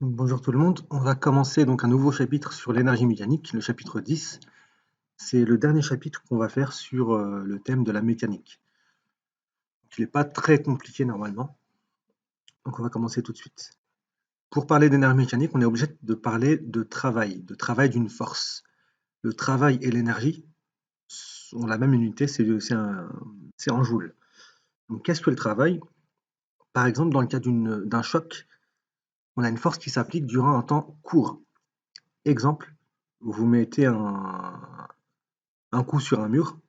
Bonjour tout le monde, on va commencer donc un nouveau chapitre sur l'énergie mécanique, le chapitre 10. C'est le dernier chapitre qu'on va faire sur le thème de la mécanique. Il n'est pas très compliqué normalement, donc on va commencer tout de suite. Pour parler d'énergie mécanique, on est obligé de parler de travail d'une force. Le travail et l'énergie ont la même unité, c'est en joules. Donc qu'est-ce que le travail? Par exemple, dans le cas d'un choc, on a une force qui s'applique durant un temps court. Exemple, vous mettez un coup sur un mur,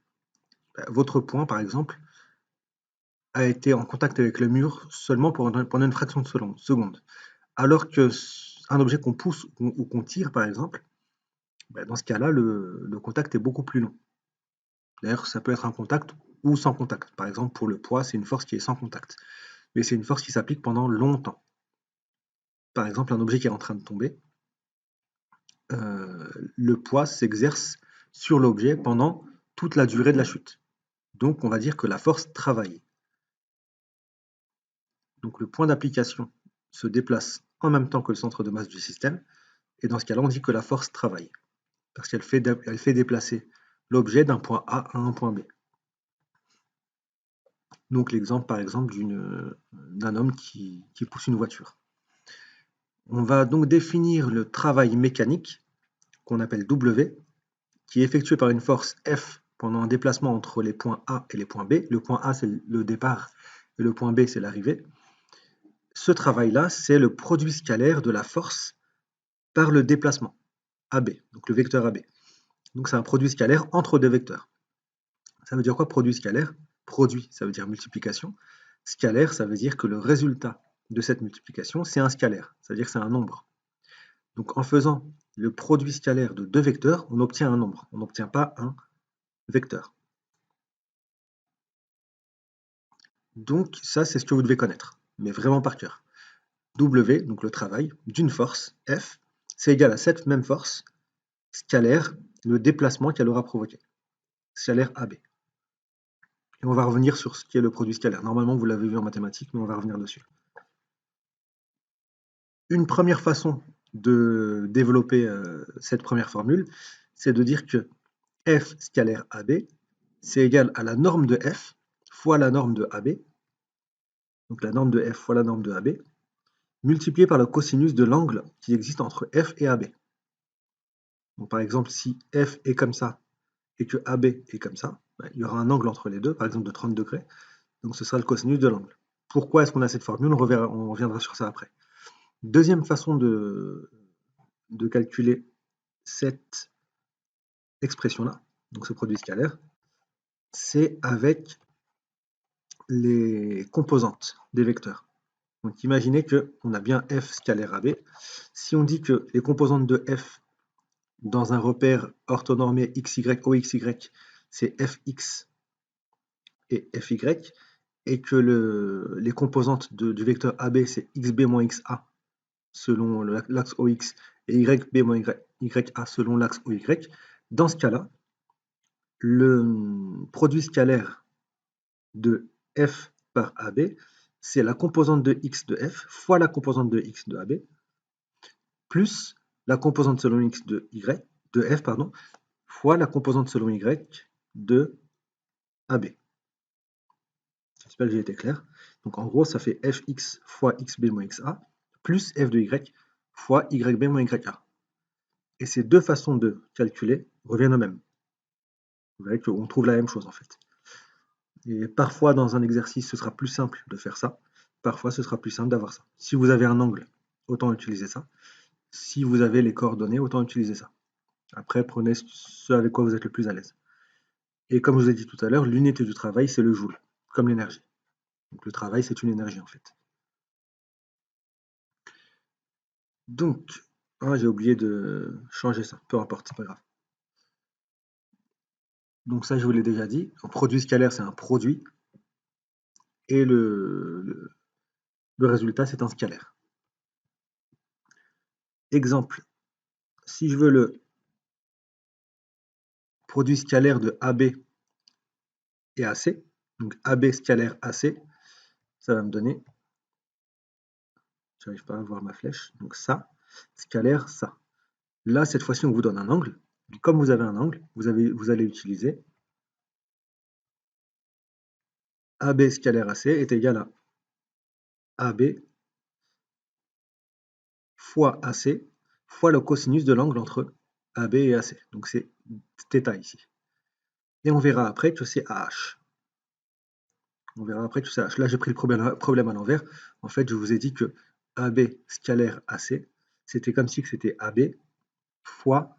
votre poing, par exemple, a été en contact avec le mur seulement pendant une fraction de seconde. Alors que un objet qu'on pousse ou qu'on tire, par exemple, dans ce cas-là, le contact est beaucoup plus long. D'ailleurs, ça peut être un contact ou sans contact. Par exemple, pour le poids, c'est une force qui est sans contact. Mais c'est une force qui s'applique pendant longtemps. Par exemple, un objet qui est en train de tomber, le poids s'exerce sur l'objet pendant toute la durée de la chute. Donc, on va dire que la force travaille. Donc, le point d'application se déplace en même temps que le centre de masse du système, et dans ce cas-là, on dit que la force travaille, parce qu'elle fait déplacer l'objet d'un point A à un point B. Donc l'exemple, par exemple, d'un homme qui pousse une voiture. On va donc définir le travail mécanique, qu'on appelle W, qui est effectué par une force F pendant un déplacement entre les points A et les points B. Le point A, c'est le départ, et le point B, c'est l'arrivée. Ce travail-là, c'est le produit scalaire de la force par le déplacement, AB, donc le vecteur AB. Donc c'est un produit scalaire entre deux vecteurs. Ça veut dire quoi, produit scalaire? Produit, ça veut dire multiplication. Scalaire, ça veut dire que le résultat de cette multiplication, c'est un scalaire, ça veut dire que c'est un nombre. Donc en faisant le produit scalaire de deux vecteurs, on obtient un nombre, on n'obtient pas un vecteur. Donc ça, c'est ce que vous devez connaître, mais vraiment par cœur. W, donc le travail, d'une force, F, c'est égal à cette même force, scalaire, le déplacement qu'elle aura provoqué, scalaire AB. Et on va revenir sur ce qui est le produit scalaire. Normalement, vous l'avez vu en mathématiques, mais on va revenir dessus. Une première façon de développer cette première formule, c'est de dire que F scalaire AB, c'est égal à la norme de F fois la norme de AB, donc la norme de F fois la norme de AB, multiplié par le cosinus de l'angle qui existe entre F et AB. Donc, par exemple, si F est comme ça et que AB est comme ça, il y aura un angle entre les deux, par exemple de 30 degrés, donc ce sera le cosinus de l'angle. Pourquoi est-ce qu'on a cette formule? On reviendra sur ça après. Deuxième façon de calculer cette expression-là, donc ce produit scalaire, c'est avec les composantes des vecteurs. Donc imaginez qu'on a bien f scalaire AB. Si on dit que les composantes de f dans un repère orthonormé xy, oxy, c'est fx et fy, et que les composantes du vecteur AB, c'est xb moins xa selon l'axe OX et YB moins YA selon l'axe OY, dans ce cas-là, le produit scalaire de f par AB, c'est la composante de x de f fois la composante de x de AB, plus la composante selon x de f, fois la composante selon y de AB. J'espère que j'ai été clair. Donc en gros, ça fait fx fois xb moins xa, plus f de y fois yb moins ya. Et ces deux façons de calculer reviennent au même. Vous voyez qu'on trouve la même chose en fait. Et parfois, dans un exercice, ce sera plus simple de faire ça. Parfois, ce sera plus simple d'avoir ça. Si vous avez un angle, autant utiliser ça. Si vous avez les coordonnées, autant utiliser ça. Après, prenez ce avec quoi vous êtes le plus à l'aise. Et comme je vous ai dit tout à l'heure, l'unité du travail, c'est le joule, comme l'énergie. Donc le travail, c'est une énergie en fait. Donc, j'ai oublié de changer ça. Peu importe, c'est pas grave. Donc ça, je vous l'ai déjà dit. Un produit scalaire, c'est un produit. Et le résultat, c'est un scalaire. Exemple, si je veux le produit scalaire de AB et AC, donc AB scalaire AC, ça va me donner, j'arrive pas à voir ma flèche, donc ça, scalaire, ça. Là, cette fois-ci, on vous donne un angle. Comme vous avez un angle, vous allez utiliser AB scalaire AC est égal à AB fois AC fois le cosinus de l'angle entre AB et AC. Donc c'est θ ici. Et on verra après que c'est AH. On verra après que c'est AH. Là, j'ai pris le problème à l'envers. En fait, je vous ai dit que AB scalaire AC, c'était comme si c'était AB fois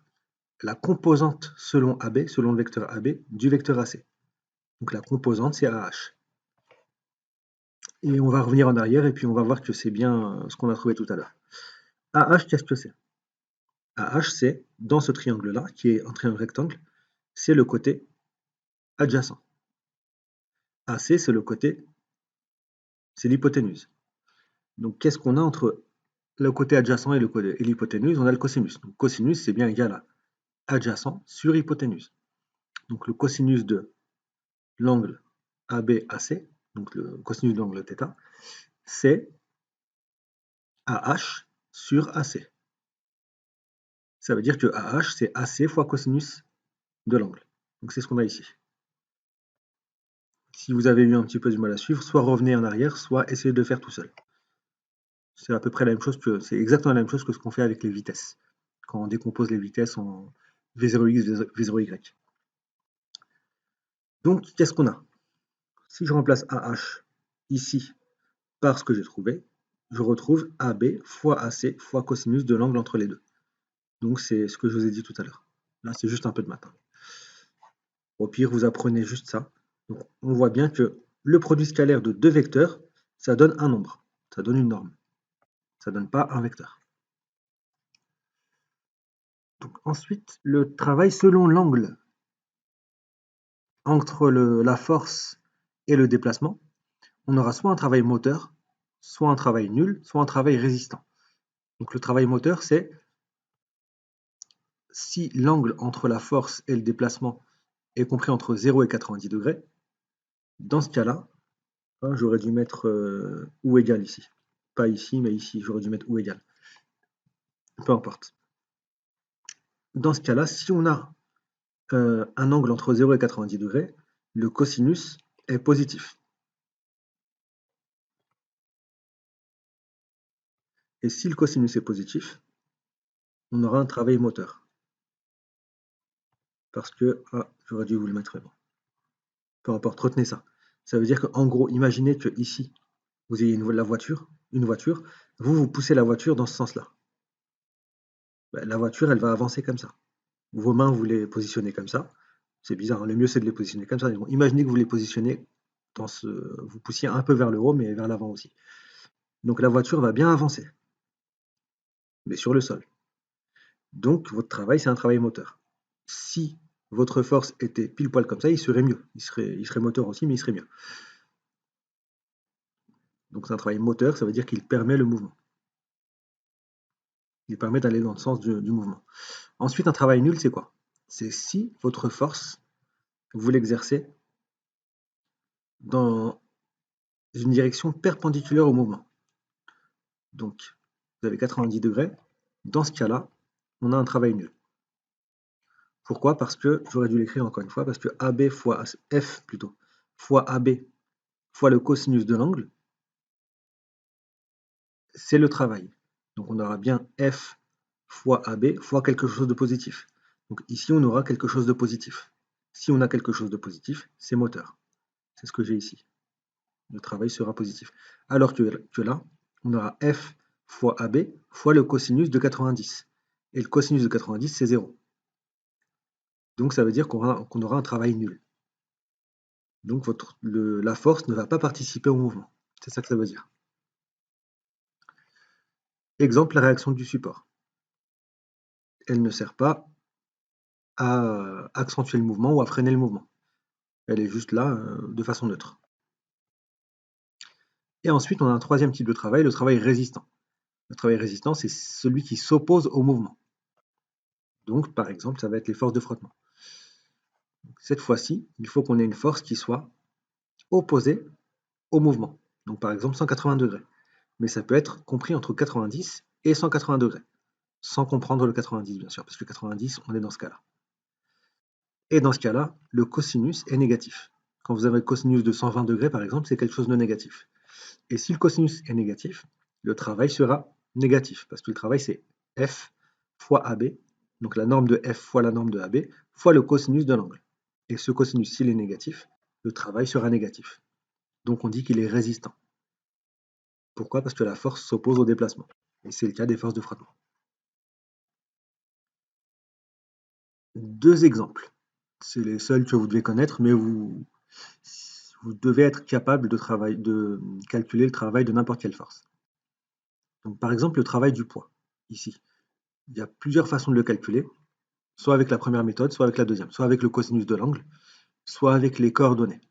la composante selon AB, selon le vecteur AB, du vecteur AC. Donc la composante, c'est AH. Et on va revenir en arrière et puis on va voir que c'est bien ce qu'on a trouvé tout à l'heure. AH, qu'est-ce que c'est? AH, c'est, dans ce triangle-là, qui est un triangle rectangle, c'est le côté adjacent. AC, c'est le côté, c'est l'hypoténuse. Donc qu'est-ce qu'on a entre le côté adjacent et l'hypoténuse? On a le cosinus. Donc cosinus, c'est bien égal à adjacent sur hypoténuse. Donc le cosinus de l'angle ABAC, donc le cosinus de l'angle θ, c'est AH sur AC. Ça veut dire que AH, c'est AC fois cosinus de l'angle. Donc c'est ce qu'on a ici. Si vous avez eu un petit peu du mal à suivre, soit revenez en arrière, soit essayez de le faire tout seul. C'est à peu près la même chose c'est exactement la même chose que ce qu'on fait avec les vitesses, quand on décompose les vitesses en V0x, V0y. Donc, qu'est-ce qu'on a? Si je remplace AH ici par ce que j'ai trouvé, je retrouve AB fois AC fois cosinus de l'angle entre les deux. Donc, c'est ce que je vous ai dit tout à l'heure. Là, c'est juste un peu de maths. Au pire, vous apprenez juste ça. Donc, on voit bien que le produit scalaire de deux vecteurs, ça donne un nombre, ça donne une norme. Ça ne donne pas un vecteur. Donc, ensuite, le travail selon l'angle entre la force et le déplacement, on aura soit un travail moteur, soit un travail nul, soit un travail résistant. Donc le travail moteur, c'est si l'angle entre la force et le déplacement est compris entre 0 et 90 degrés, dans ce cas-là, j'aurais dû mettre ou égal ici. Pas ici, mais ici, j'aurais dû mettre ou égal. Peu importe. Dans ce cas-là, si on a un angle entre 0 et 90 degrés, le cosinus est positif. Et si le cosinus est positif, on aura un travail moteur. Parce que, j'aurais dû vous le mettre bon. Peu importe, retenez ça. Ça veut dire qu'en gros, imaginez que ici, vous ayez une voiture, vous poussez la voiture dans ce sens-là. La voiture, elle va avancer comme ça. Vos mains, vous les positionnez comme ça. C'est bizarre, hein, le mieux c'est de les positionner comme ça. Bon, imaginez que vous les positionnez vous poussiez un peu vers le haut, mais vers l'avant aussi. Donc la voiture va bien avancer, mais sur le sol. Donc votre travail, c'est un travail moteur. Si votre force était pile poil comme ça, il serait mieux. Il serait moteur aussi, mais il serait mieux. Donc c'est un travail moteur, ça veut dire qu'il permet le mouvement. Il permet d'aller dans le sens du mouvement. Ensuite, un travail nul, c'est quoi? C'est si votre force, vous l'exercez dans une direction perpendiculaire au mouvement. Donc, vous avez 90 degrés. Dans ce cas-là, on a un travail nul. Pourquoi? Parce que, j'aurais dû l'écrire encore une fois, parce que AB fois F plutôt, fois AB fois le cosinus de l'angle, c'est le travail. Donc on aura bien F fois AB fois quelque chose de positif. Donc ici, on aura quelque chose de positif. Si on a quelque chose de positif, c'est moteur. C'est ce que j'ai ici. Le travail sera positif. Alors que là, on aura F fois AB fois le cosinus de 90. Et le cosinus de 90, c'est 0. Donc ça veut dire qu'on aura un travail nul. Donc la force ne va pas participer au mouvement. C'est ça que ça veut dire. Exemple, la réaction du support. Elle ne sert pas à accentuer le mouvement ou à freiner le mouvement. Elle est juste là de façon neutre. Et ensuite, on a un troisième type de travail, le travail résistant. Le travail résistant, c'est celui qui s'oppose au mouvement. Donc, par exemple, ça va être les forces de frottement. Cette fois-ci, il faut qu'on ait une force qui soit opposée au mouvement. Donc, par exemple, 180 degrés. mais ça peut être compris entre 90 et 180 degrés, sans comprendre le 90 bien sûr, parce que 90, on est dans ce cas-là. Et dans ce cas-là, le cosinus est négatif. Quand vous avez un cosinus de 120 degrés, par exemple, c'est quelque chose de négatif. Et si le cosinus est négatif, le travail sera négatif, parce que le travail, c'est f fois AB, donc la norme de f fois la norme de AB, fois le cosinus de l'angle. Et ce cosinus, s'il est négatif, le travail sera négatif. Donc on dit qu'il est résistant. Pourquoi? Parce que la force s'oppose au déplacement. Et c'est le cas des forces de frottement. Deux exemples. C'est les seuls que vous devez connaître, mais vous devez être capable de calculer le travail de n'importe quelle force. Donc, par exemple, le travail du poids, ici. Il y a plusieurs façons de le calculer, soit avec la première méthode, soit avec la deuxième, soit avec le cosinus de l'angle, soit avec les coordonnées.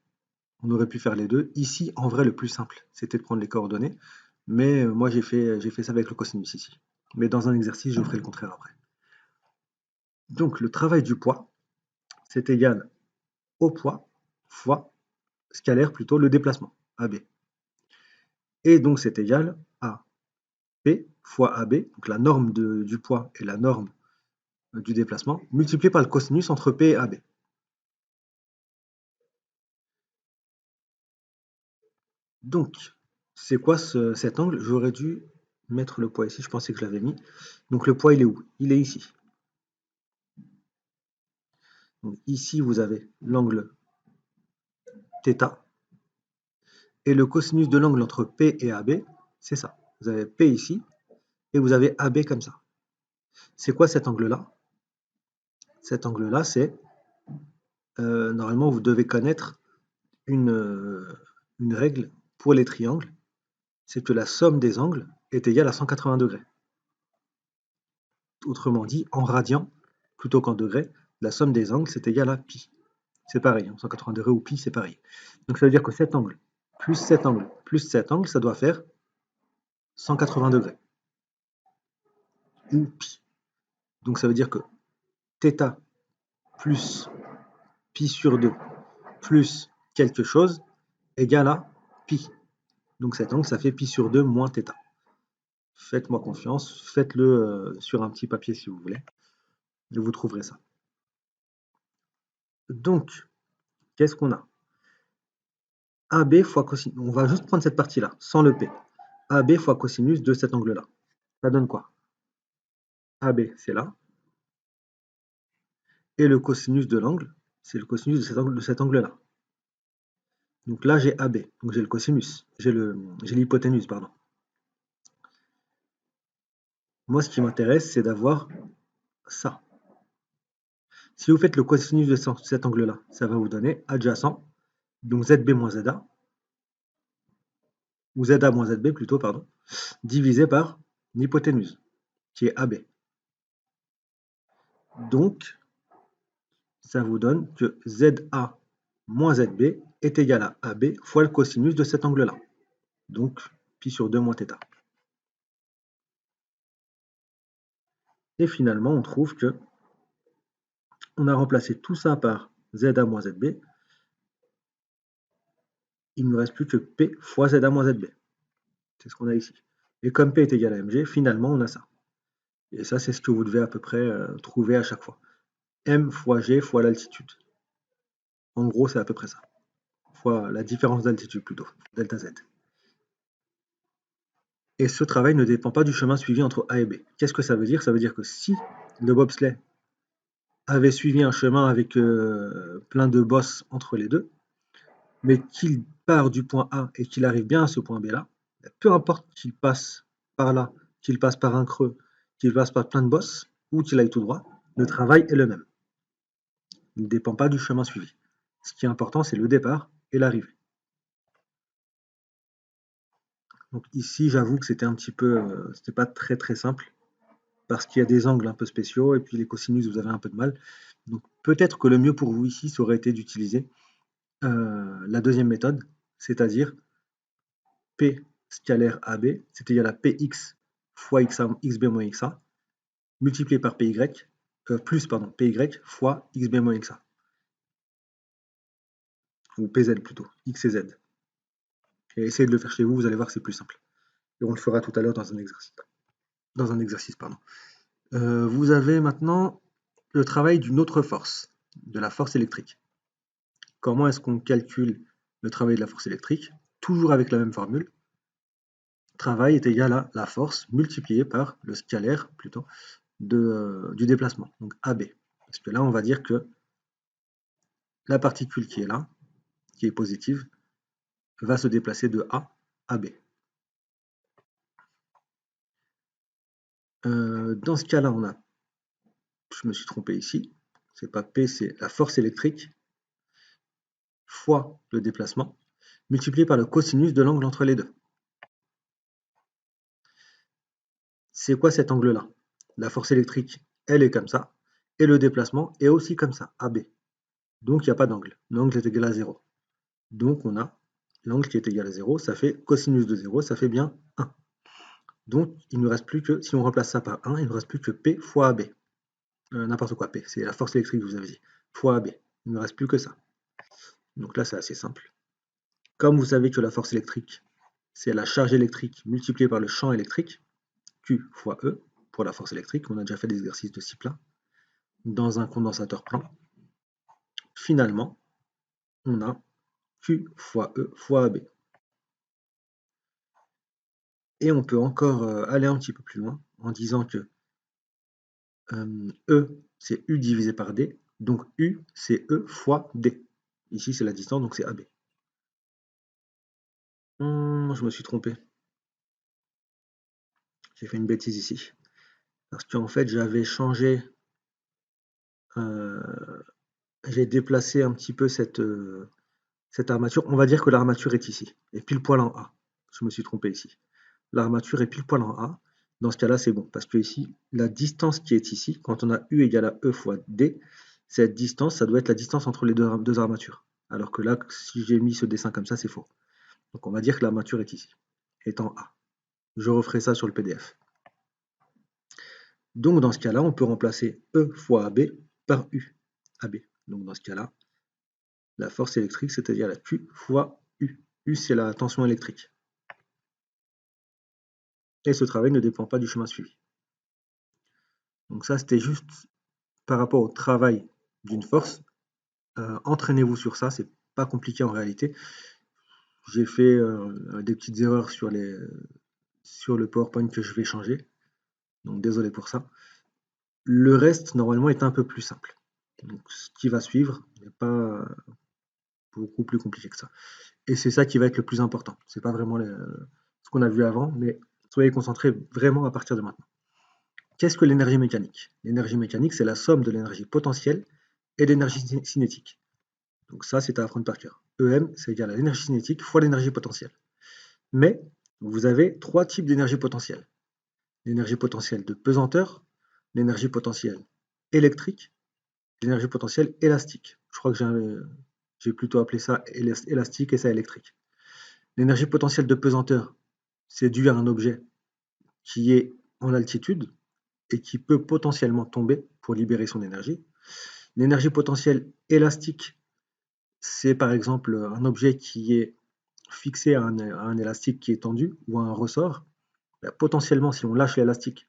On aurait pu faire les deux. Ici, en vrai, le plus simple, c'était de prendre les coordonnées, mais moi, j'ai fait ça avec le cosinus ici. Mais dans un exercice, je ferai le contraire après. Donc, le travail du poids, c'est égal au poids fois scalaire plutôt le déplacement, AB. Et donc, c'est égal à P fois AB, donc la norme du poids et la norme du déplacement, multiplié par le cosinus entre P et AB. Donc, c'est quoi cet angle? J'aurais dû mettre le poids ici, je pensais que je l'avais mis. Donc le poids, il est où? Il est ici. Donc, ici, vous avez l'angle θ. Et le cosinus de l'angle entre P et AB, c'est ça. Vous avez P ici, et vous avez AB comme ça. C'est quoi cet angle-là? Cet angle-là, c'est, normalement, vous devez connaître une règle pour les triangles, c'est que la somme des angles est égale à 180 degrés. Autrement dit, en radians, plutôt qu'en degrés, la somme des angles, c'est égal à pi. C'est pareil, 180 degrés ou pi, c'est pareil. Donc ça veut dire que cet angle, plus cet angle, plus cet angle, ça doit faire 180 degrés, ou pi. Donc ça veut dire que θ plus pi sur 2 plus quelque chose égale à pi. Donc cet angle, ça fait pi sur 2 moins θ. Faites-moi confiance, faites-le sur un petit papier si vous voulez, et vous trouverez ça. Donc, qu'est-ce qu'on a? AB fois cosinus, on va juste prendre cette partie-là, sans le P. AB fois cosinus de cet angle-là. Ça donne quoi? AB, c'est là. Et le cosinus de l'angle, c'est le cosinus de cet angle-là. Donc là, j'ai AB, donc j'ai le cosinus, j'ai l'hypoténuse, pardon. Moi, ce qui m'intéresse, c'est d'avoir ça. Si vous faites le cosinus de cet angle-là, ça va vous donner adjacent, donc ZB moins ZA, ou ZA moins ZB plutôt, pardon, divisé par l'hypoténuse, qui est AB. Donc, ça vous donne que ZA moins ZB est égal à AB fois le cosinus de cet angle-là. Donc, pi sur 2 moins θ. Et finalement, on trouve que on a remplacé tout ça par ZA moins ZB. Il ne nous reste plus que P fois ZA moins ZB. C'est ce qu'on a ici. Et comme P est égal à mg, finalement, on a ça. Et ça, c'est ce que vous devez à peu près trouver à chaque fois. M fois G fois l'altitude. En gros, c'est à peu près ça. Fois la différence d'altitude plutôt, delta Z. Et ce travail ne dépend pas du chemin suivi entre A et B. Qu'est-ce que ça veut dire? Ça veut dire que si le bobsleigh avait suivi un chemin avec plein de bosses entre les deux, mais qu'il part du point A et qu'il arrive bien à ce point B-là, peu importe qu'il passe par là, qu'il passe par un creux, qu'il passe par plein de bosses, ou qu'il aille tout droit, le travail est le même. Il ne dépend pas du chemin suivi. Ce qui est important, c'est le départ et l'arrivée. Donc ici, j'avoue que c'était un petit peu, c'était pas très très simple, parce qu'il y a des angles un peu spéciaux, et puis les cosinus, vous avez un peu de mal. Donc peut-être que le mieux pour vous ici, ça aurait été d'utiliser la deuxième méthode, c'est-à-dire P scalaire AB, c'est égal à Px fois xb moins xa, multiplié par Py, plus pardon, Py fois xb moins xa. Ou Pz plutôt, x et z. Et essayez de le faire chez vous, vous allez voir que c'est plus simple. Et on le fera tout à l'heure dans un exercice. Pardon. Vous avez maintenant le travail d'une autre force, de la force électrique. Comment est-ce qu'on calcule le travail de la force électrique? Toujours avec la même formule. Travail est égal à la force multipliée par le scalaire plutôt du déplacement, donc AB. Parce que là, on va dire que la particule qui est là, qui est positive, va se déplacer de A à B. Dans ce cas-là, je me suis trompé ici, c'est pas P, c'est la force électrique fois le déplacement, multiplié par le cosinus de l'angle entre les deux. C'est quoi cet angle-là? La force électrique, elle est comme ça, et le déplacement est aussi comme ça, AB. Donc il n'y a pas d'angle. L'angle est égal à 0. Donc on a l'angle qui est égal à 0, ça fait cosinus de 0, ça fait bien 1. Donc il ne reste plus que, si on remplace ça par 1, il ne reste plus que P fois AB. N'importe quoi, P, c'est la force électrique que je vous avez dit, fois AB. Il ne reste plus que ça. Donc là c'est assez simple. Comme vous savez que la force électrique, c'est la charge électrique multipliée par le champ électrique, Q fois E, pour la force électrique, on a déjà fait des exercices de ce type-là, dans un condensateur plan. Finalement, on a Q fois E fois AB. Et on peut encore aller un petit peu plus loin en disant que E, c'est U divisé par D, donc U, c'est E fois D. Ici, c'est la distance, donc c'est AB. Je me suis trompé. J'ai fait une bêtise ici. Parce qu'en fait, j'avais changé, j'ai déplacé un petit peu cette armature. On va dire que l'armature est ici, et pile poil en A. Je me suis trompé ici. L'armature est pile poil en A. Dans ce cas-là, c'est bon, parce que ici, la distance qui est ici, quand on a U égale à E fois D, cette distance, ça doit être la distance entre les deux armatures. Alors que là, si j'ai mis ce dessin comme ça, c'est faux. Donc on va dire que l'armature est ici, est en A. Je referai ça sur le PDF. Donc dans ce cas-là, on peut remplacer E fois AB par U, AB. Donc dans ce cas-là, la force électrique, c'est-à-dire la Q fois U. U, c'est la tension électrique. Et ce travail ne dépend pas du chemin suivi. Donc ça, c'était juste par rapport au travail d'une force. Entraînez-vous sur ça, c'est pas compliqué en réalité. J'ai fait des petites erreurs sur le PowerPoint que je vais changer, donc désolé pour ça. Le reste, normalement, est un peu plus simple. Donc, ce qui va suivre n'est pas beaucoup plus compliqué que ça. Et c'est ça qui va être le plus important. C'est pas vraiment ce qu'on a vu avant, mais soyez concentrés vraiment à partir de maintenant. Qu'est-ce que l'énergie mécanique? L'énergie mécanique, c'est la somme de l'énergie potentielle et de l'énergie cinétique. Donc ça, c'est à apprendre par cœur. EM, c'est égal à l'énergie cinétique fois l'énergie potentielle. Mais vous avez trois types d'énergie potentielle. L'énergie potentielle de pesanteur, l'énergie potentielle électrique, l'énergie potentielle élastique. Je crois que j'ai plutôt appelé ça élastique et ça électrique. L'énergie potentielle de pesanteur, c'est dû à un objet qui est en altitude et qui peut potentiellement tomber pour libérer son énergie. L'énergie potentielle élastique, c'est par exemple un objet qui est fixé à un élastique qui est tendu ou à un ressort. Potentiellement, si on lâche l'élastique,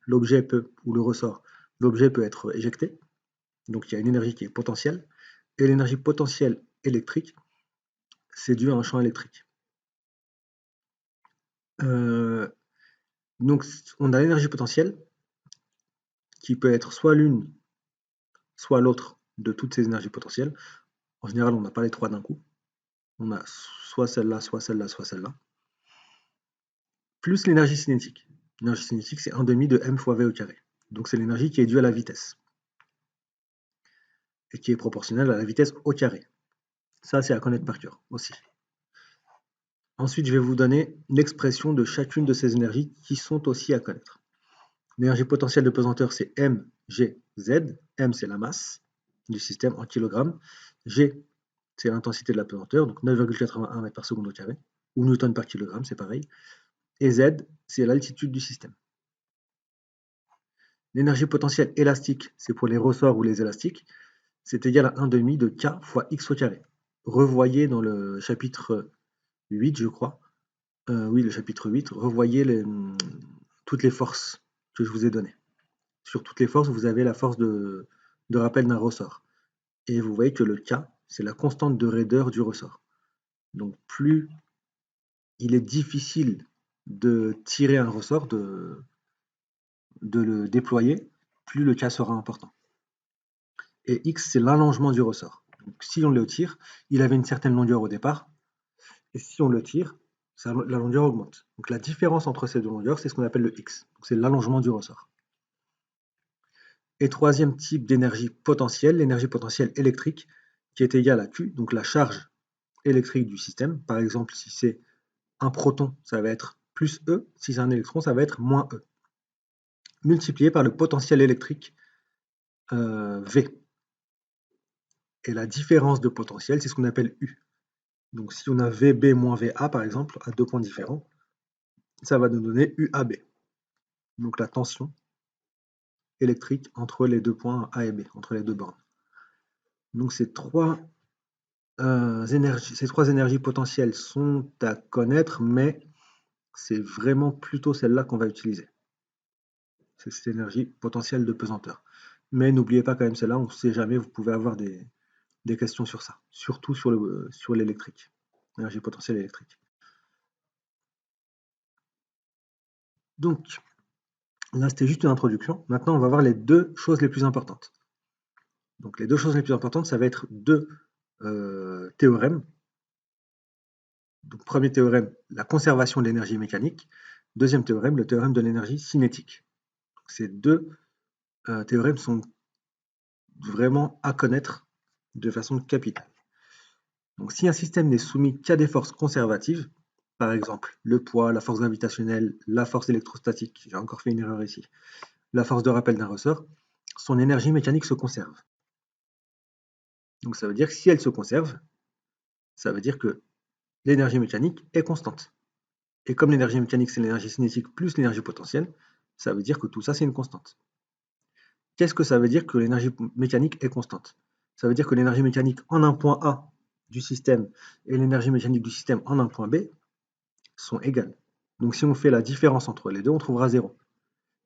l'objet peut, ou le ressort, l'objet peut être éjecté. Donc il y a une énergie qui est potentielle. Et l'énergie potentielle électrique, c'est dû à un champ électrique. Donc on a l'énergie potentielle qui peut être soit l'une, soit l'autre de toutes ces énergies potentielles. En général, on n'a pas les trois d'un coup. On a soit celle-là, soit celle-là, soit celle-là. Plus l'énergie cinétique. L'énergie cinétique, c'est 1/2 de m fois v au carré. Donc c'est l'énergie qui est due à la vitesse. Et qui est proportionnelle à la vitesse au carré. Ça, c'est à connaître par cœur aussi. Ensuite, je vais vous donner l'expression de chacune de ces énergies qui sont aussi à connaître. L'énergie potentielle de pesanteur, c'est mgz. M, c'est la masse du système en kilogrammes. G, c'est l'intensité de la pesanteur, donc 9,81 mètres par seconde au carré, ou newton par kilogramme, c'est pareil. Et Z, c'est l'altitude du système. L'énergie potentielle élastique, c'est pour les ressorts ou les élastiques, c'est égal à 1/2 de K fois X au carré. Revoyez dans le chapitre 8, je crois, oui, le chapitre 8, revoyez toutes les forces que je vous ai données. Sur toutes les forces, vous avez la force de rappel d'un ressort. Et vous voyez que le K, c'est la constante de raideur du ressort. Donc plus il est difficile de tirer un ressort, de le déployer, plus le K sera important. Et X, c'est l'allongement du ressort. Donc, si on le tire, il avait une certaine longueur au départ, et si on le tire, la longueur augmente. Donc la différence entre ces deux longueurs, c'est ce qu'on appelle le X. C'est l'allongement du ressort. Et troisième type d'énergie potentielle, l'énergie potentielle électrique, qui est égale à Q, donc la charge électrique du système. Par exemple, si c'est un proton, ça va être plus E. Si c'est un électron, ça va être moins E. Multiplié par le potentiel électrique V. Et la différence de potentiel, c'est ce qu'on appelle U. Donc si on a VB moins VA, par exemple, à deux points différents, ça va nous donner UAB. Donc la tension électrique entre les deux points A et B, entre les deux bornes. Donc ces trois énergies potentielles sont à connaître, mais c'est vraiment plutôt celle-là qu'on va utiliser. C'est cette énergie potentielle de pesanteur. Mais n'oubliez pas quand même celle-là, on ne sait jamais, vous pouvez avoir des questions sur ça, surtout sur l'électrique, l'énergie potentielle électrique. Donc, là, c'était juste une introduction. Maintenant, on va voir les deux choses les plus importantes. Donc, les deux choses les plus importantes, ça va être deux théorèmes. Donc, premier théorème, la conservation de l'énergie mécanique. Deuxième théorème, le théorème de l'énergie cinétique. Donc, ces deux théorèmes sont vraiment à connaître de façon capitale. Donc, si un système n'est soumis qu'à des forces conservatives, par exemple le poids, la force gravitationnelle, la force électrostatique, j'ai encore fait une erreur ici, la force de rappel d'un ressort, son énergie mécanique se conserve. Donc ça veut dire que si elle se conserve, ça veut dire que l'énergie mécanique est constante. Et comme l'énergie mécanique, c'est l'énergie cinétique plus l'énergie potentielle, ça veut dire que tout ça, c'est une constante. Qu'est-ce que ça veut dire que l'énergie mécanique est constante? Ça veut dire que l'énergie mécanique en un point A du système et l'énergie mécanique du système en un point B sont égales. Donc si on fait la différence entre les deux, on trouvera 0.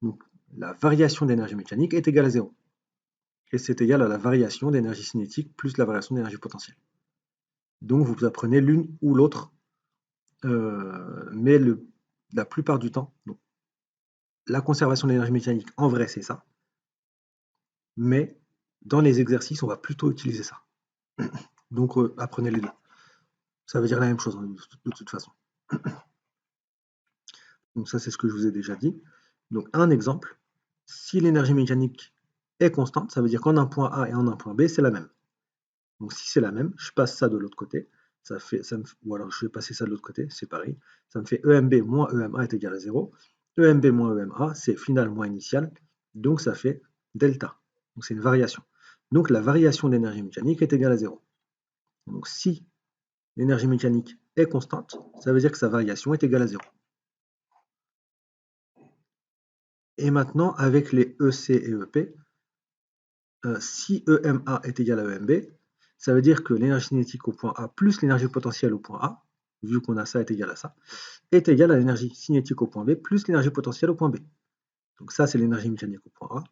Donc la variation d'énergie mécanique est égale à 0. Et c'est égal à la variation d'énergie cinétique plus la variation d'énergie potentielle. Donc vous apprenez l'une ou l'autre, mais la plupart du temps, donc, la conservation de l'énergie mécanique, en vrai, c'est ça. Mais dans les exercices, on va plutôt utiliser ça. Donc apprenez les deux. Ça veut dire la même chose de toute façon. Donc ça, c'est ce que je vous ai déjà dit. Donc un exemple, si l'énergie mécanique est constante, ça veut dire qu'en un point A et en un point B, c'est la même. Donc si c'est la même, je passe ça de l'autre côté. Ou alors je vais passer ça de l'autre côté, c'est pareil. Ça me fait EMB moins EMA est égal à 0. EMB moins EMA, c'est final moins initial. Donc ça fait delta. Donc c'est une variation. Donc la variation d'énergie mécanique est égale à 0. Donc si l'énergie mécanique est constante, ça veut dire que sa variation est égale à 0. Et maintenant, avec les EC et EP, si EMA est égal à EMB, ça veut dire que l'énergie cinétique au point A plus l'énergie potentielle au point A, vu qu'on a ça est égal à ça, est égal à l'énergie cinétique au point B plus l'énergie potentielle au point B. Donc ça, c'est l'énergie mécanique au point A,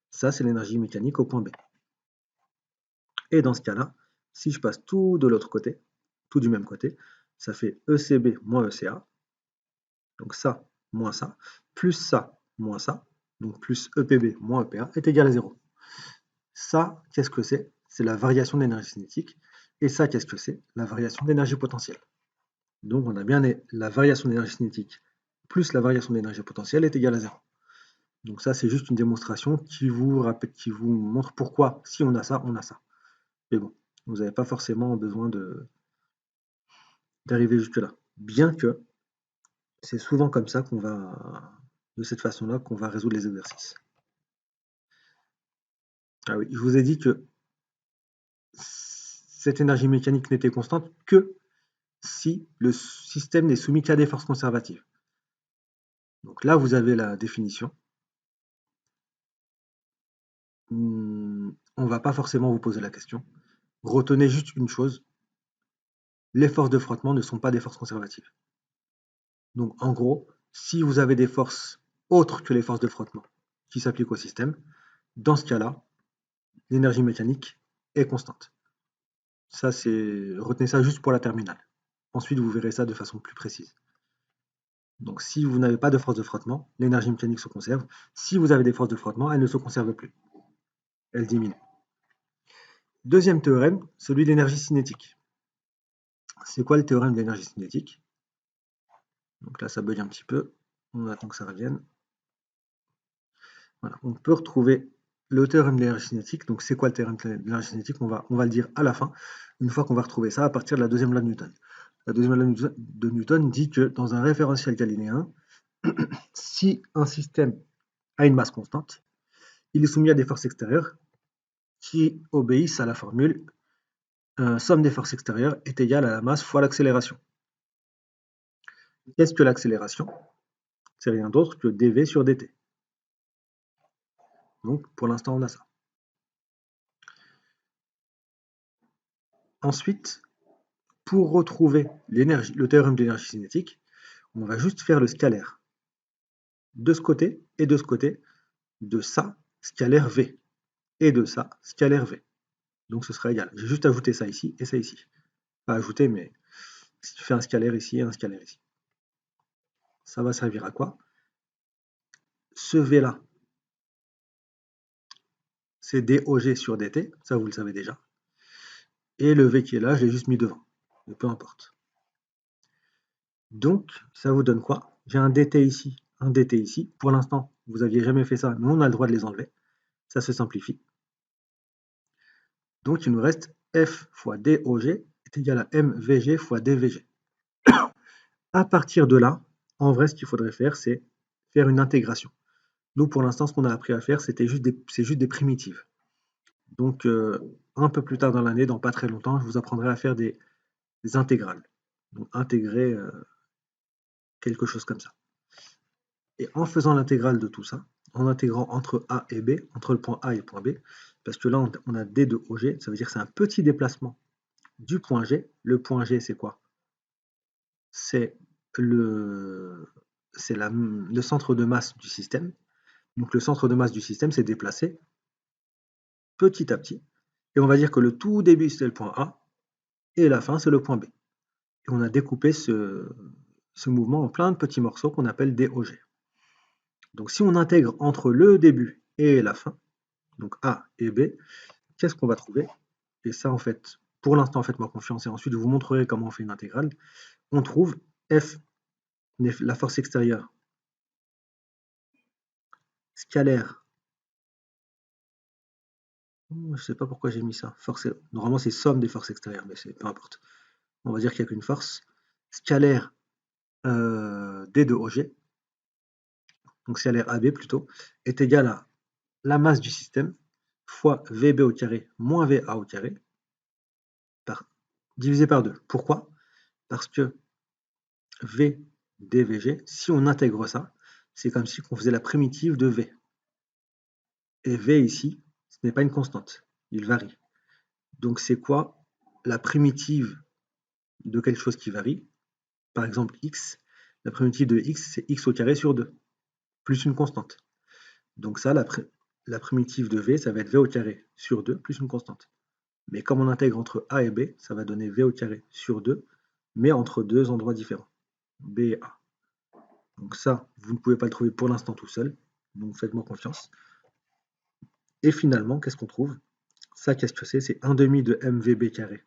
ça, c'est l'énergie mécanique au point B. Et dans ce cas-là, si je passe tout de l'autre côté, tout du même côté, ça fait ECB moins ECA, donc ça moins ça, plus ça moins ça, donc plus EPB moins EPA est égal à 0. Ça, qu'est-ce que c'est? C'est la variation d'énergie cinétique. Et ça, qu'est-ce que c'est? La variation d'énergie potentielle. Donc on a bien la variation d'énergie cinétique plus la variation d'énergie potentielle est égale à 0. Donc ça, c'est juste une démonstration qui vous montre pourquoi, si on a ça, on a ça. Mais bon, vous n'avez pas forcément besoin d'arriver jusque-là. Bien que c'est souvent comme ça de cette façon-là, qu'on va résoudre les exercices. Ah oui, je vous ai dit que cette énergie mécanique n'était constante que si le système n'est soumis qu'à des forces conservatives. Donc là, vous avez la définition. On ne va pas forcément vous poser la question. Retenez juste une chose, les forces de frottement ne sont pas des forces conservatives. Donc en gros, si vous avez des forces autres que les forces de frottement qui s'appliquent au système, dans ce cas-là, l'énergie mécanique est constante. Ça, retenez ça juste pour la terminale. Ensuite, vous verrez ça de façon plus précise. Donc si vous n'avez pas de force de frottement, l'énergie mécanique se conserve. Si vous avez des forces de frottement, elle ne se conserve plus. Elle diminue. Deuxième théorème, celui de l'énergie cinétique. C'est quoi le théorème de l'énergie cinétique? Donc là, ça bug un petit peu. On attend que ça revienne. Voilà. On peut retrouver le théorème de l'énergie cinétique. Donc c'est quoi le théorème de l'énergie cinétique? On va le dire à la fin, une fois qu'on va retrouver ça à partir de la deuxième loi de Newton. La deuxième loi de Newton dit que dans un référentiel galiléen, si un système a une masse constante, il est soumis à des forces extérieures qui obéissent à la formule somme des forces extérieures est égale à la masse fois l'accélération. Qu'est-ce que l'accélération? C'est rien d'autre que dv sur dt. Donc pour l'instant on a ça. Ensuite, pour retrouver le théorème de l'énergie cinétique, on va juste faire le scalaire. De ce côté et de ce côté, de ça, scalaire v. Et de ça, scalaire v. Donc ce sera égal. J'ai juste ajouté ça ici et ça ici. Pas ajouter, mais si tu fais un scalaire ici et un scalaire ici. Ça va servir à quoi? Ce v là, c'est dOg sur dt, ça vous le savez déjà. Et le v qui est là, je l'ai juste mis devant. Mais peu importe. Donc, ça vous donne quoi? J'ai un dt ici, un dt ici. Pour l'instant, vous n'aviez jamais fait ça, mais on a le droit de les enlever. Ça se simplifie. Donc, il nous reste f fois dOg est égal à mvg fois dvg. À partir de là, en vrai, ce qu'il faudrait faire, c'est faire une intégration. Nous, pour l'instant, ce qu'on a appris à faire, c'est juste des primitives. Donc, un peu plus tard dans l'année, dans pas très longtemps, je vous apprendrai à faire des intégrales. Donc, intégrer quelque chose comme ça. Et en faisant l'intégrale de tout ça, en intégrant entre A et B, entre le point A et le point B, parce que là, on a D de OG, ça veut dire que c'est un petit déplacement du point G. Le point G, c'est quoi? C'est le centre de masse du système. Donc le centre de masse du système s'est déplacé petit à petit. Et on va dire que le tout début, c'est le point A, et la fin, c'est le point B. Et on a découpé ce mouvement en plein de petits morceaux qu'on appelle DOG. Donc si on intègre entre le début et la fin, donc A et B, qu'est-ce qu'on va trouver? Et ça, en fait, pour l'instant, faites-moi confiance, et ensuite je vous montrerai comment on fait une intégrale. On trouve F, la force extérieure, scalaire. Je ne sais pas pourquoi j'ai mis ça. Normalement, c'est somme des forces extérieures, mais peu importe. On va dire qu'il n'y a qu'une force. Scalaire D de OG, donc scalaire AB plutôt, est égal à la masse du système fois VB au carré moins VA au carré, divisé par 2. Pourquoi? Parce que V dVg, si on intègre ça, c'est comme si on faisait la primitive de V. Et V ici, ce n'est pas une constante, il varie. Donc c'est quoi la primitive de quelque chose qui varie? Par exemple x, la primitive de x, c'est x au carré sur 2, plus une constante. Donc ça, la primitive de v, ça va être v au carré sur 2, plus une constante. Mais comme on intègre entre a et b, ça va donner v au carré sur 2, mais entre deux endroits différents, b et a. Donc ça, vous ne pouvez pas le trouver pour l'instant tout seul, donc faites-moi confiance. Et finalement, qu'est-ce qu'on trouve? Ça, qu'est-ce que c'est? C'est 1 demi de mvb carré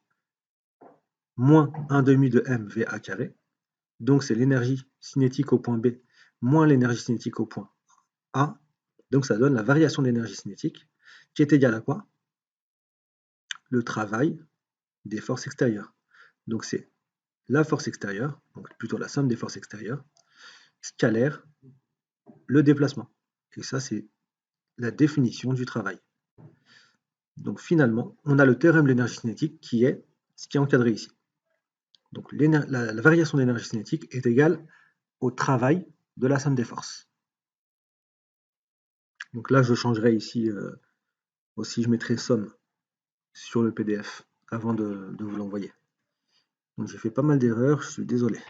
moins 1 demi de mva carré. Donc c'est l'énergie cinétique au point B moins l'énergie cinétique au point A. Donc ça donne la variation d'énergie cinétique qui est égale à quoi? Le travail des forces extérieures. Donc c'est la force extérieure, donc plutôt la somme des forces extérieures, scalaire le déplacement. Et ça, c'est la définition du travail. Donc finalement, on a le théorème de l'énergie cinétique qui est ce qui est encadré ici. Donc la variation d'énergie cinétique est égale au travail de la somme des forces. Donc là, je changerai ici aussi, je mettrai somme sur le PDF avant de vous l'envoyer. Donc j'ai fait pas mal d'erreurs, je suis désolé.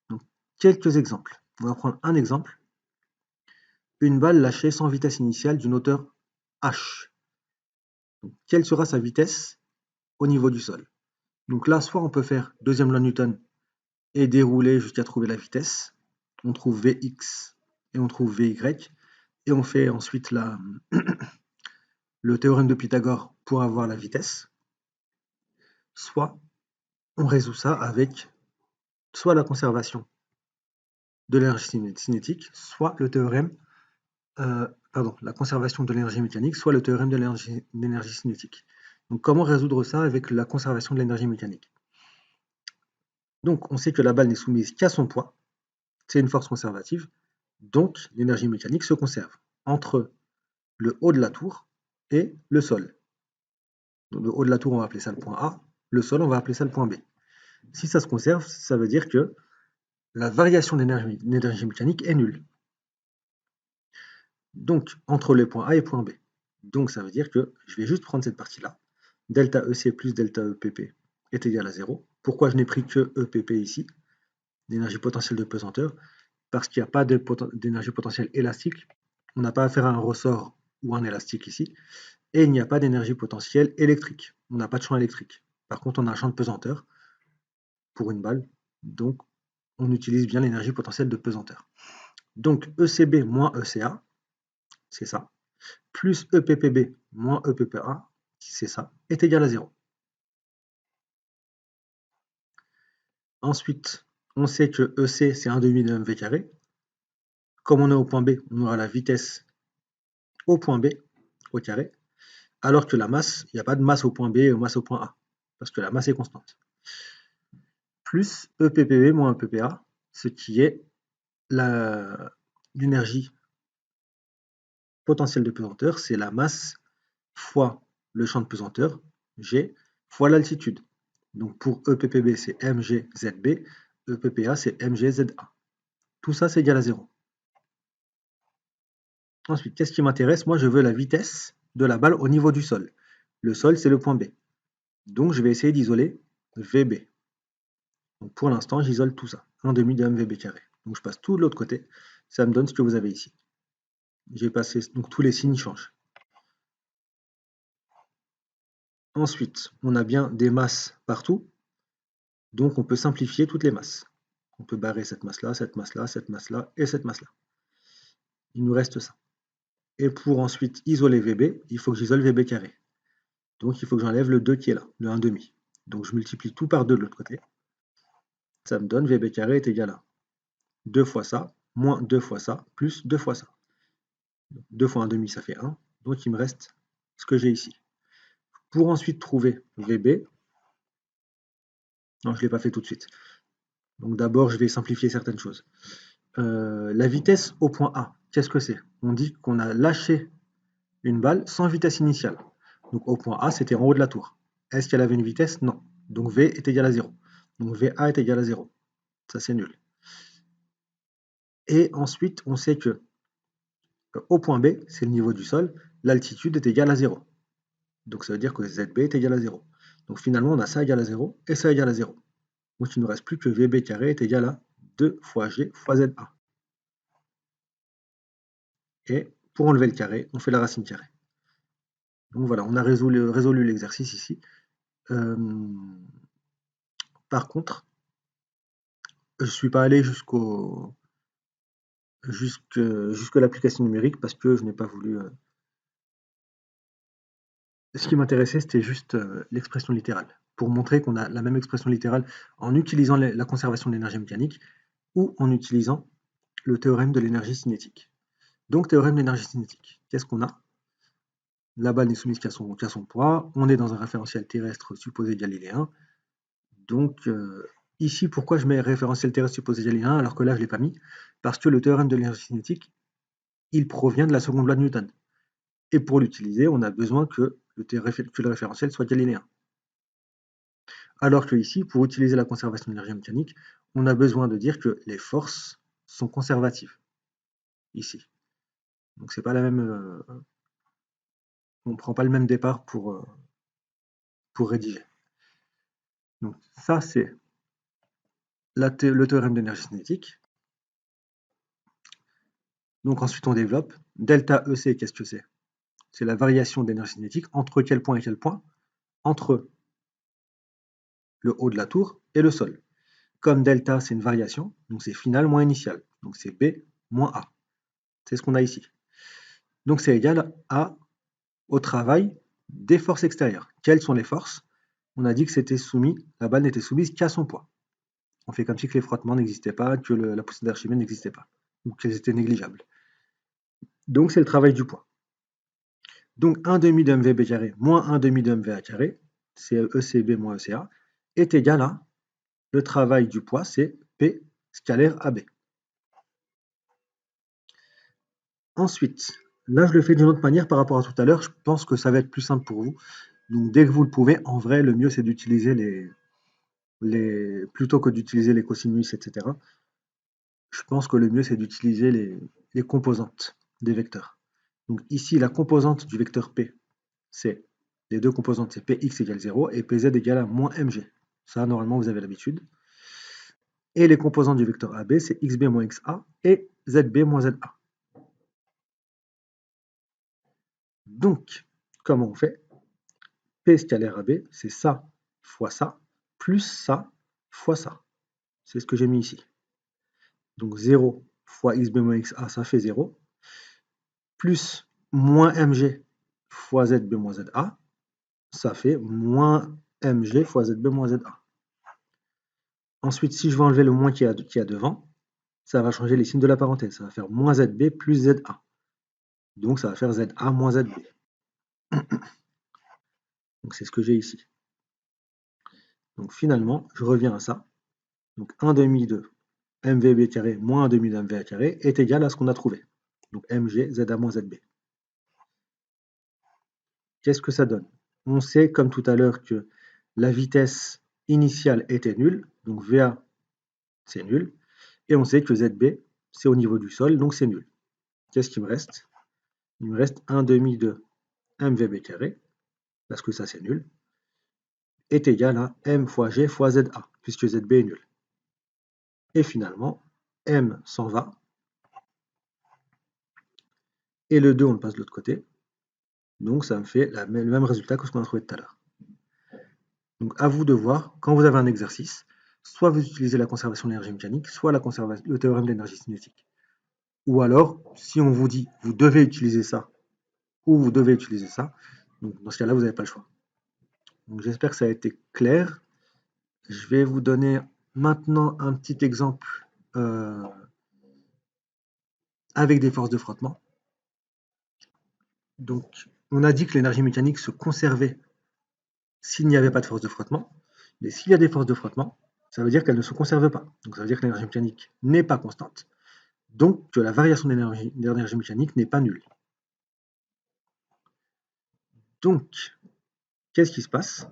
Donc quelques exemples. On va prendre un exemple. Une balle lâchée sans vitesse initiale d'une hauteur h. Donc, quelle sera sa vitesse au niveau du sol? Donc là, soit on peut faire deuxième loi de Newton et dérouler jusqu'à trouver la vitesse. On trouve Vx et on trouve Vy. Et on fait ensuite le théorème de Pythagore pour avoir la vitesse. Soit on résout ça avec soit la conservation de l'énergie cinétique, soit le théorème, la conservation de l'énergie mécanique, soit le théorème de l'énergie cinétique. Donc comment résoudre ça avec la conservation de l'énergie mécanique? Donc on sait que la balle n'est soumise qu'à son poids, c'est une force conservative, donc l'énergie mécanique se conserve entre le haut de la tour et le sol. Donc, le haut de la tour, on va appeler ça le point A, le sol, on va appeler ça le point B. Si ça se conserve, ça veut dire que la variation d'énergie mécanique est nulle. Donc, entre les points A et point B. Donc, ça veut dire que je vais juste prendre cette partie-là. Delta EC plus delta EPP est égal à 0. Pourquoi je n'ai pris que EPP ici, l'énergie potentielle de pesanteur? Parce qu'il n'y a pas d'énergie potentielle élastique. On n'a pas affaire à un ressort ou un élastique ici. Et il n'y a pas d'énergie potentielle électrique. On n'a pas de champ électrique. Par contre, on a un champ de pesanteur pour une balle. Donc, on utilise bien l'énergie potentielle de pesanteur. Donc, ECB moins ECA, c'est ça, plus EPPB moins EPPA, c'est ça, est égal à 0. Ensuite, on sait que EC, c'est 1/2 de mv carré. Comme on est au point B, on aura la vitesse au point B, au carré, alors que la masse, il n'y a pas de masse au point B et de masse au point A, parce que la masse est constante. Plus EPPB moins EPPA, ce qui est l'énergie potentielle de pesanteur, c'est la masse fois le champ de pesanteur, G, fois l'altitude. Donc pour EPPB, c'est mgzb, EPPA, c'est mgza. Tout ça, c'est égal à 0. Ensuite, qu'est-ce qui m'intéresse? Moi, je veux la vitesse de la balle au niveau du sol. Le sol, c'est le point B. Donc, je vais essayer d'isoler VB. Donc, pour l'instant, j'isole tout ça, 1/2 de mvb carré. Donc, je passe tout de l'autre côté. Ça me donne ce que vous avez ici. J'ai passé, donc tous les signes changent. Ensuite, on a bien des masses partout. Donc, on peut simplifier toutes les masses. On peut barrer cette masse-là, cette masse-là, cette masse-là et cette masse-là. Il nous reste ça. Et pour ensuite isoler VB, il faut que j'isole VB carré. Donc, il faut que j'enlève le 2 qui est là, le 1/2. Donc, je multiplie tout par 2 de l'autre côté. Ça me donne VB carré est égal à 2 fois ça, moins 2 fois ça, plus 2 fois ça. 2 fois 1/2, ça fait 1. Donc, il me reste ce que j'ai ici. Pour ensuite trouver VB, non, je ne l'ai pas fait tout de suite. Donc, d'abord, je vais simplifier certaines choses. La vitesse au point A, qu'est-ce que c'est? On dit qu'on a lâché une balle sans vitesse initiale. Donc au point A, c'était en haut de la tour. Est-ce qu'elle avait une vitesse? Non. Donc V est égal à 0. Donc VA est égal à 0. Ça, c'est nul. Et ensuite, on sait que au point B, c'est le niveau du sol, l'altitude est égale à 0. Donc ça veut dire que ZB est égal à 0. Donc finalement, on a ça égal à 0 et ça égal à 0. Donc il ne nous reste plus que VB carré est égal à 2 fois G fois ZA. Et pour enlever le carré, on fait la racine carrée. Donc voilà, on a résolu l'exercice ici. Par contre, je ne suis pas allé jusqu'à l'application numérique parce que je n'ai pas voulu. Ce qui m'intéressait, c'était juste l'expression littérale, pour montrer qu'on a la même expression littérale en utilisant la conservation de l'énergie mécanique ou en utilisant le théorème de l'énergie cinétique. Donc, théorème de l'énergie cinétique, qu'est-ce qu'on a? La balle n'est soumise qu'à son poids, on est dans un référentiel terrestre supposé galiléen. Donc, ici, pourquoi je mets référentiel terrestre supposé galiléen alors que là, je ne l'ai pas mis? Parce que le théorème de l'énergie cinétique, il provient de la seconde loi de Newton. Et pour l'utiliser, on a besoin que le référentiel soit galiléen. Alors que ici, pour utiliser la conservation de l'énergie mécanique, on a besoin de dire que les forces sont conservatives. Ici. Donc c'est pas la même. On ne prend pas le même départ pour rédiger. Donc ça, c'est le théorème d'énergie cinétique. Donc ensuite on développe. Delta EC, qu'est-ce que c'est? C'est la variation d'énergie cinétique entre quel point et quel point? Entre le haut de la tour et le sol. Comme delta, c'est une variation, donc c'est final moins initial. Donc c'est B moins A. C'est ce qu'on a ici. Donc c'est égal au travail des forces extérieures. Quelles sont les forces? On a dit que c'était soumis, la balle n'était soumise qu'à son poids. On fait comme si que les frottements n'existaient pas, que la poussée d'Archimède n'existait pas, ou qu'elles étaient négligeables. Donc c'est le travail du poids. Donc 1 demi de mv carré moins 1 demi de mva carré, c'est ECB moins ECA, est égal à le travail du poids, c'est P scalaire AB. Ensuite, là je le fais d'une autre manière par rapport à tout à l'heure, je pense que ça va être plus simple pour vous. Donc dès que vous le pouvez, en vrai, le mieux c'est d'utiliser plutôt que d'utiliser les cosinus, etc. Je pense que le mieux c'est d'utiliser les composantes des vecteurs. Donc ici, la composante du vecteur P, c'est les deux composantes, c'est Px égale 0 et Pz égale à moins mg. Ça, normalement, vous avez l'habitude. Et les composantes du vecteur AB, c'est xb moins xa et zb moins za. Donc, comment on fait? P scalaire AB, c'est ça fois ça, plus ça fois ça. C'est ce que j'ai mis ici. Donc 0 fois xb moins xa, ça fait 0. Plus moins mg fois zb moins za, ça fait moins mg fois zb moins za. Ensuite, si je veux enlever le moins qu'il y a devant, ça va changer les signes de la parenthèse. Ça va faire moins zb plus za. Donc ça va faire za moins zb. Donc c'est ce que j'ai ici. Donc finalement, je reviens à ça. Donc 1 demi de mvb carré moins 1 demi de mva carré est égal à ce qu'on a trouvé. Donc mg za moins zb. Qu'est-ce que ça donne? On sait, comme tout à l'heure, que la vitesse initiale était nulle. Donc va, c'est nul. Et on sait que zb, c'est au niveau du sol, donc c'est nul. Qu'est-ce qui me reste? Il me reste 1 demi de mvb carré, parce que ça c'est nul, est égal à m fois g fois za, puisque zb est nul. Et finalement, m s'en va, et le 2 on le passe de l'autre côté, donc ça me fait le même résultat que ce qu'on a trouvé tout à l'heure. Donc à vous de voir, quand vous avez un exercice, soit vous utilisez la conservation de l'énergie mécanique, soit le théorème de l'énergie cinétique. Ou alors, si on vous dit, vous devez utiliser ça, ou vous devez utiliser ça, donc dans ce cas-là, vous n'avez pas le choix. Donc j'espère que ça a été clair. Je vais vous donner maintenant un petit exemple avec des forces de frottement. Donc, on a dit que l'énergie mécanique se conservait s'il n'y avait pas de force de frottement. Mais s'il y a des forces de frottement, ça veut dire qu'elles ne se conservent pas. Donc ça veut dire que l'énergie mécanique n'est pas constante. Donc que la variation d'énergie mécanique n'est pas nulle. Donc, qu'est-ce qui se passe?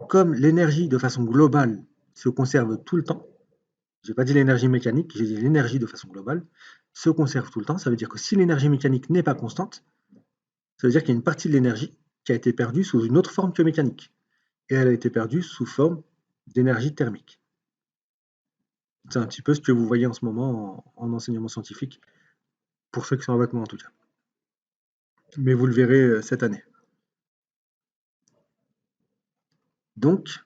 Comme l'énergie de façon globale se conserve tout le temps, j'ai pas dit l'énergie mécanique, j'ai dit l'énergie de façon globale, se conserve tout le temps, ça veut dire que si l'énergie mécanique n'est pas constante, ça veut dire qu'il y a une partie de l'énergie qui a été perdue sous une autre forme que mécanique. Et elle a été perdue sous forme d'énergie thermique. C'est un petit peu ce que vous voyez en ce moment en enseignement scientifique, pour ceux qui sont avec moi en tout cas. Mais vous le verrez cette année. Donc,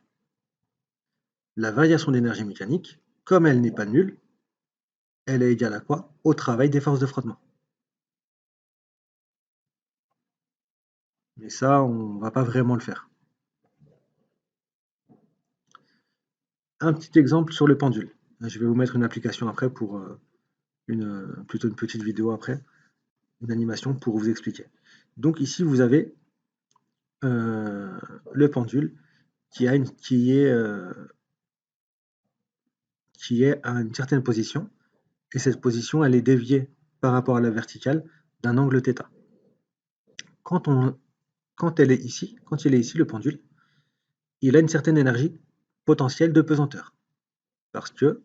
la variation d'énergie mécanique, comme elle n'est pas nulle, elle est égale à quoi? Au travail des forces de frottement. Mais ça, on ne va pas vraiment le faire. Un petit exemple sur le pendule. Je vais vous mettre une application après pour plutôt une petite vidéo après, une animation pour vous expliquer. Donc ici, vous avez le pendule qui est à une certaine position, et cette position, elle est déviée par rapport à la verticale d'un angle θ. Quand il est ici, le pendule, il a une certaine énergie potentielle de pesanteur, parce que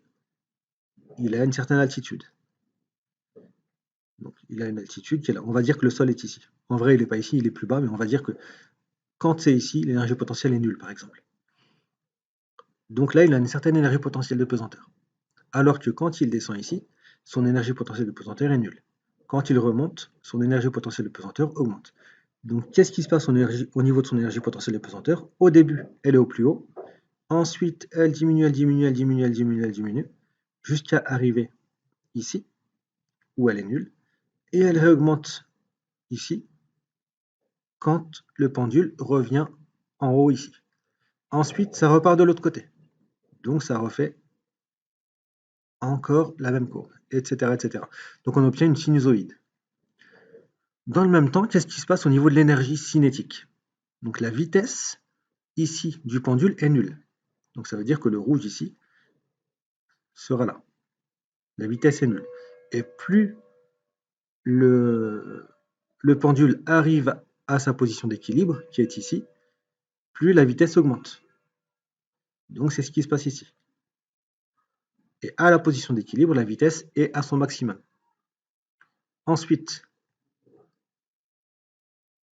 il a une certaine altitude. Donc, il a une altitude qui est là. On va dire que le sol est ici. En vrai, il n'est pas ici, il est plus bas, mais on va dire que quand c'est ici, l'énergie potentielle est nulle, par exemple. Donc là, il a une certaine énergie potentielle de pesanteur. Alors que quand il descend ici, son énergie potentielle de pesanteur est nulle. Quand il remonte, son énergie potentielle de pesanteur augmente. Donc, qu'est-ce qui se passe au niveau de son énergie potentielle de pesanteur? Au début, elle est au plus haut. Ensuite, elle diminue, elle diminue, elle diminue, elle diminue, elle diminue, jusqu'à arriver ici, où elle est nulle. Et elle réaugmente ici, quand le pendule revient en haut ici. Ensuite, ça repart de l'autre côté. Donc, ça refait encore la même courbe, etc., etc. Donc, on obtient une sinusoïde. Dans le même temps, qu'est-ce qui se passe au niveau de l'énergie cinétique? Donc, la vitesse ici du pendule est nulle. Donc, ça veut dire que le rouge ici sera là. La vitesse est nulle. Et plus le pendule arrive à sa position d'équilibre, qui est ici, plus la vitesse augmente. Donc, c'est ce qui se passe ici. Et à la position d'équilibre, la vitesse est à son maximum. Ensuite,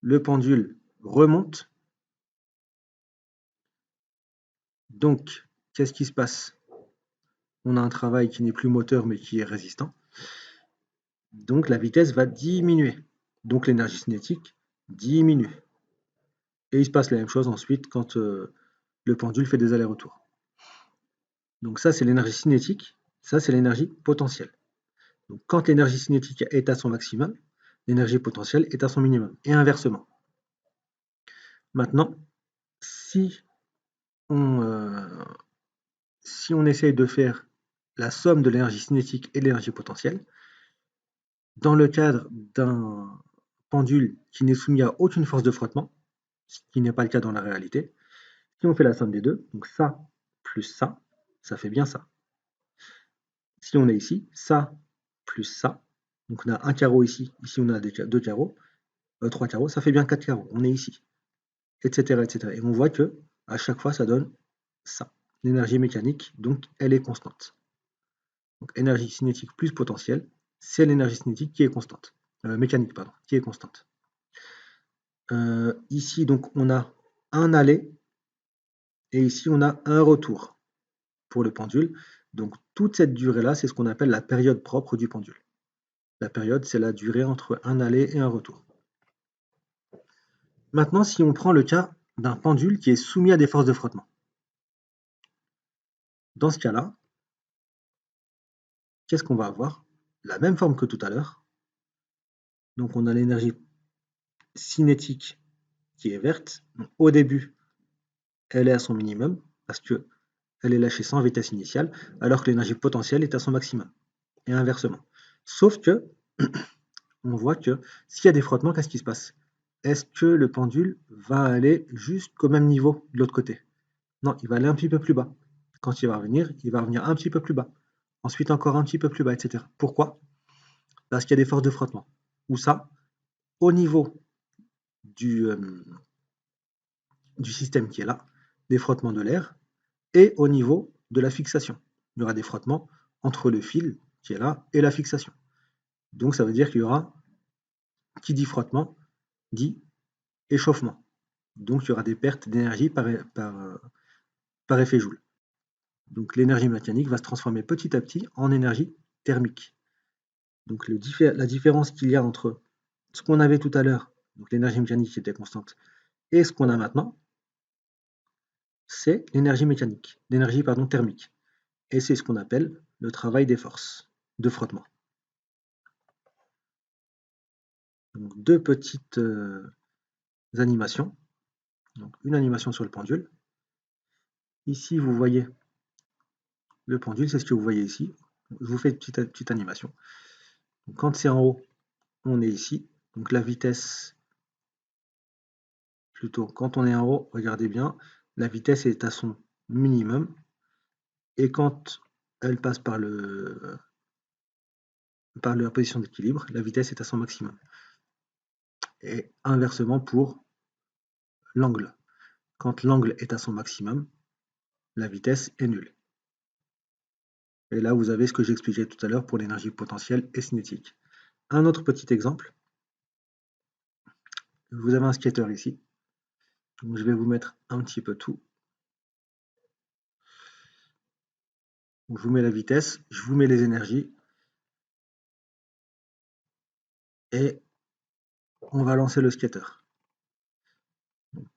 le pendule remonte. Donc, qu'est-ce qui se passe? On a un travail qui n'est plus moteur, mais qui est résistant. Donc, la vitesse va diminuer. Donc, l'énergie cinétique diminue. Et il se passe la même chose ensuite quand le pendule fait des allers-retours. Donc ça, c'est l'énergie cinétique. Ça, c'est l'énergie potentielle. Donc, quand l'énergie cinétique est à son maximum, l'énergie potentielle est à son minimum. Et inversement. Maintenant, si on essaye de faire la somme de l'énergie cinétique et de l'énergie potentielle, dans le cadre d'un pendule qui n'est soumis à aucune force de frottement, ce qui n'est pas le cas dans la réalité, si on fait la somme des deux, donc ça plus ça fait bien ça. Si on est ici, ça plus ça, donc on a un carreau ici, ici on a deux carreaux, trois carreaux, ça fait bien quatre carreaux, on est ici, etc., etc. Et on voit que à chaque fois ça donne ça. L'énergie mécanique, donc elle est constante. Donc énergie cinétique plus potentielle, c'est l'énergie cinétique qui est constante. Mécanique, pardon, qui est constante. Ici, donc, on a un aller, et ici, on a un retour pour le pendule. Donc, toute cette durée-là, c'est ce qu'on appelle la période propre du pendule. La période, c'est la durée entre un aller et un retour. Maintenant, si on prend le cas d'un pendule qui est soumis à des forces de frottement. Dans ce cas-là, qu'est-ce qu'on va avoir? La même forme que tout à l'heure. Donc, on a l'énergie cinétique qui est verte. Donc, au début, elle est à son minimum, parce qu'elle est lâchée sans vitesse initiale, alors que l'énergie potentielle est à son maximum. Et inversement. Sauf que, on voit que s'il y a des frottements, qu'est-ce qui se passe? Est-ce que le pendule va aller jusqu'au même niveau de l'autre côté? Non, il va aller un petit peu plus bas. Quand il va revenir un petit peu plus bas. Ensuite, encore un petit peu plus bas, etc. Pourquoi? Parce qu'il y a des forces de frottement. Où ça? Au niveau du système qui est là, des frottements de l'air, et au niveau de la fixation. Il y aura des frottements entre le fil qui est là et la fixation. Donc ça veut dire qu'il y aura, qui dit frottement, dit échauffement. Donc il y aura des pertes d'énergie par effet Joule. Donc l'énergie mécanique va se transformer petit à petit en énergie thermique. Donc la différence qu'il y a entre ce qu'on avait tout à l'heure, donc l'énergie mécanique qui était constante, et ce qu'on a maintenant, c'est l'énergie mécanique, l'énergie thermique. Et c'est ce qu'on appelle le travail des forces de frottement. Donc deux petites animations. Donc une animation sur le pendule. Ici, vous voyez le pendule, c'est ce que vous voyez ici. Je vous fais une petite animation. Donc, quand c'est en haut, on est ici. Donc la vitesse, plutôt, quand on est en haut, regardez bien, la vitesse est à son minimum. Et quand elle passe par la position d'équilibre, la vitesse est à son maximum. Et inversement pour l'angle. Quand l'angle est à son maximum, la vitesse est nulle. Et là, vous avez ce que j'expliquais tout à l'heure pour l'énergie potentielle et cinétique. Un autre petit exemple. Vous avez un skater ici. Donc, je vais vous mettre un petit peu tout. Donc, je vous mets la vitesse, je vous mets les énergies. et on va lancer le skater.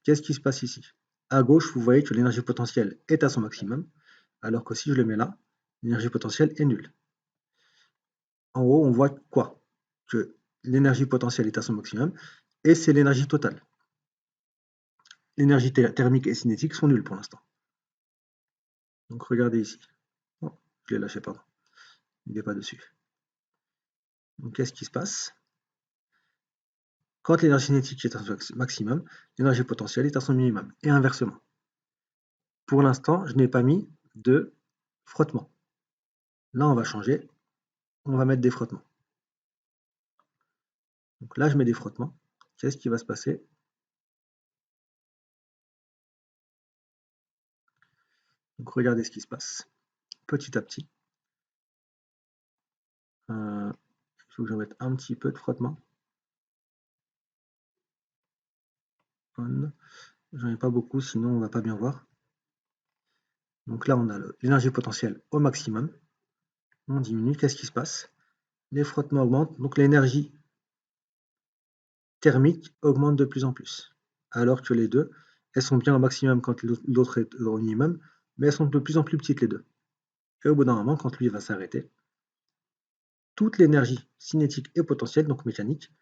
Qu'est-ce qui se passe ici? À gauche, vous voyez que l'énergie potentielle est à son maximum, alors que si je le mets là, l'énergie potentielle est nulle. En haut, on voit quoi? Que l'énergie potentielle est à son maximum, et c'est l'énergie totale. L'énergie thermique et cinétique sont nulles pour l'instant. Donc regardez ici. Oh, je l'ai lâché, pardon. Il n'est pas dessus. Donc qu'est-ce qui se passe? Quand l'énergie cinétique est à son maximum, l'énergie potentielle est à son minimum, et inversement. Pour l'instant, je n'ai pas mis de frottement. Là, on va changer, on va mettre des frottements. Donc là, je mets des frottements. Qu'est-ce qui va se passer? Donc regardez ce qui se passe. Petit à petit. Il faut que je mette un petit peu de frottement. J'en ai pas beaucoup, sinon on va pas bien voir. Donc là, on a l'énergie potentielle au maximum. On diminue, qu'est-ce qui se passe? Les frottements augmentent, donc l'énergie thermique augmente de plus en plus. Alors que les deux, elles sont bien au maximum quand l'autre est au minimum, mais elles sont de plus en plus petites les deux. Et au bout d'un moment, quand lui va s'arrêter, toute l'énergie cinétique et potentielle, donc mécanique,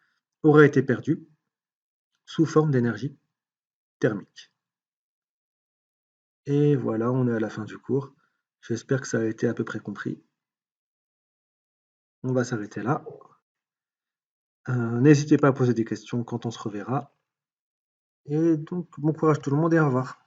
aurait été perdue sous forme d'énergie thermique. Et voilà, on est à la fin du cours. J'espère que ça a été à peu près compris. On va s'arrêter là. N'hésitez pas à poser des questions quand on se reverra. Et donc, bon courage tout le monde et au revoir.